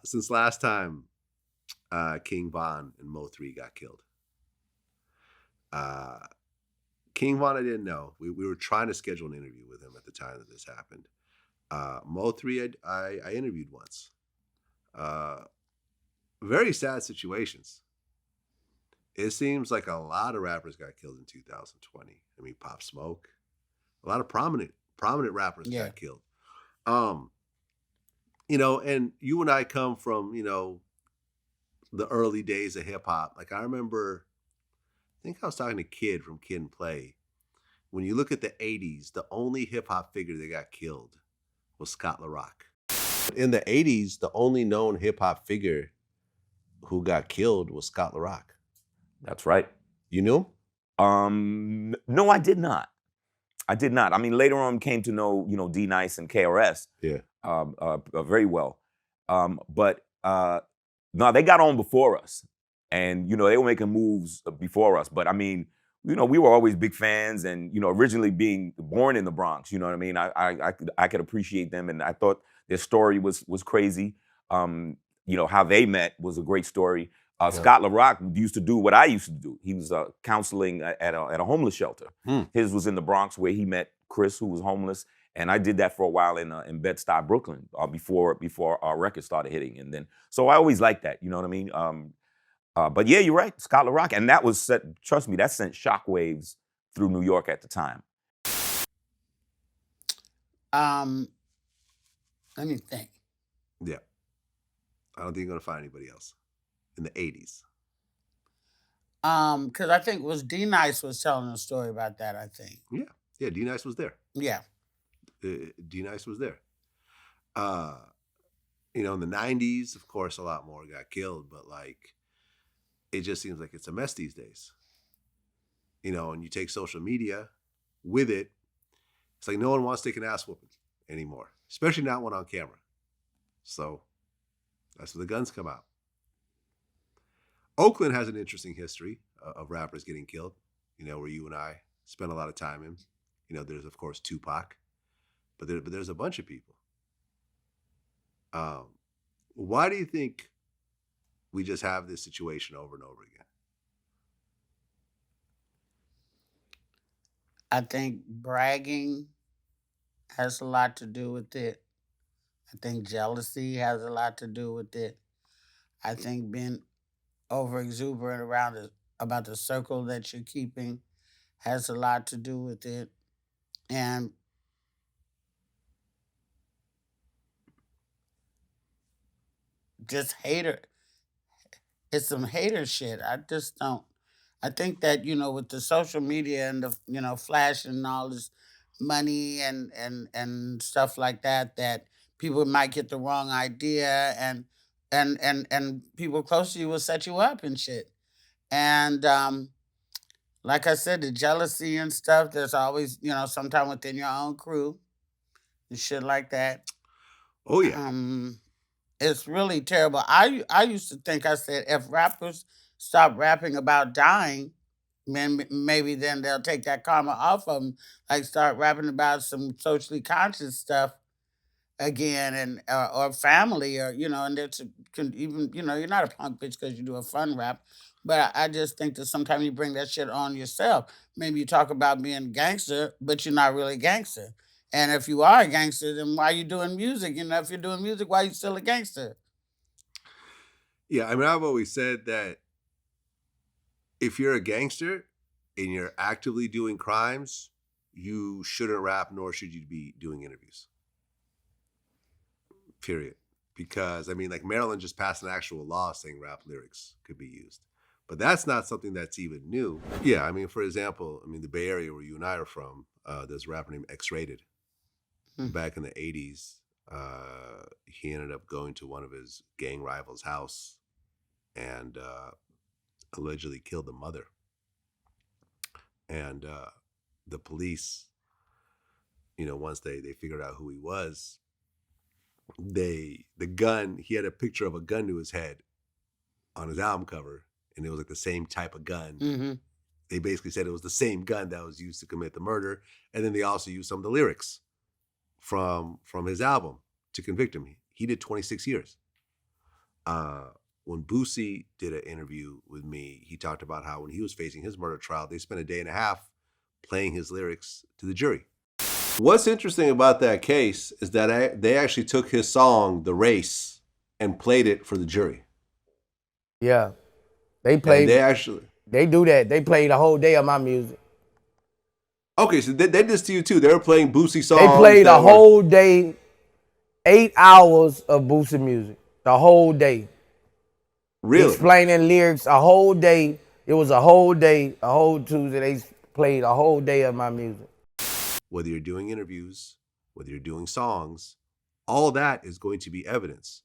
Since last time King Von and Mo 3 got killed. Uh, King Von, I didn't know. We were trying to schedule an interview with him at the time that this happened. Mo 3, I interviewed once. Uh, Very sad situations. It seems like a lot of rappers got killed in 2020. I mean, Pop Smoke, a lot of prominent rappers Yeah. got killed. Um, and you and I come from, the early days of hip hop. Like I remember, I think I was talking to Kid from Kid and Play. When you look at the 80s, the only hip hop figure that got killed was Scott LaRock. In the 80s, the only known hip hop figure who got killed was Scott LaRock. That's right. You knew him? No, I did not. I did not. I mean, later on came to know, D Nice and KRS. Yeah. Very well. But no, they got on before us. And, they were making moves before us. But I mean, we were always big fans and, originally being born in the Bronx, you know what I mean? I could appreciate them and I thought their story was crazy. How they met was a great story. Scott LaRock used to do what I used to do. He was counseling at a homeless shelter. His was in the Bronx where he met Chris, who was homeless. And I did that for a while in Bed-Stuy, Brooklyn, before our record started hitting. And then, so I always liked that, you know what I mean? But yeah, you're right, Scott LaRock. And that was, trust me, that sent shockwaves through New York at the time. Let me think. Yeah. I don't think you're going to find anybody else in the 80s. Because I think it was D Nice was telling a story about that, I think. Yeah. Yeah, D Nice was there. Yeah. D Nice was there. In the 90s, of course, a lot more got killed, but like, it just seems like it's a mess these days. And you take social media with it, it's like no one wants to take an ass whooping anymore, especially not one on camera. So that's where the guns come out. Oakland has an interesting history of rappers getting killed, where you and I spent a lot of time in. There's, of course, Tupac, but there's a bunch of people. Why do you think we just have this situation over and over again? I think bragging has a lot to do with it. I think jealousy has a lot to do with it. I think being over exuberant about the circle that you're keeping has a lot to do with it. And just it's some hater shit. I just don't. I think that, with the social media and the, flashing and all this money and stuff like that, that people might get the wrong idea and people close to you will set you up and shit. And like I said, the jealousy and stuff, there's always, sometime within your own crew and shit like that. Oh, yeah. It's really terrible. I used to think, I said, if rappers stop rapping about dying, maybe then they'll take that karma off of them. Like start rapping about some socially conscious stuff again, and or family, or and there's can even you're not a punk bitch because you do a fun rap. But I just think that sometimes you bring that shit on yourself. Maybe you talk about being a gangster, but you're not really a gangster. And if you are a gangster, then why are you doing music? If you're doing music, why are you still a gangster? Yeah, I mean, I've always said that if you're a gangster and you're actively doing crimes, you shouldn't rap, nor should you be doing interviews. Period. Because, I mean, like Maryland just passed an actual law saying rap lyrics could be used. But that's not something that's even new. Yeah, I mean, for example, the Bay Area where you and I are from, there's a rapper named X-Rated. Back in the 80s, he ended up going to one of his gang rivals' house and allegedly killed the mother. And the police, once they figured out who he was, he had a picture of a gun to his head on his album cover, and it was like the same type of gun. Mm-hmm. They basically said it was the same gun that was used to commit the murder, and then they also used some of the lyrics from his album to convict him. He did 26 years. When Boosie did an interview with me, he talked about how when he was facing his murder trial, they spent a day and a half playing his lyrics to the jury. What's interesting about that case is that they actually took his song, The Race, and played it for the jury. Yeah. They And played. they do that. They played the whole day of my music. Okay, so they did this to you too. They were playing Boosie songs. They played a whole day, 8 hours of Boosie music. The whole day. Really? Explaining lyrics a whole day. It was a whole day, a whole Tuesday. They played a whole day of my music. Whether you're doing interviews, whether you're doing songs, all that is going to be evidence.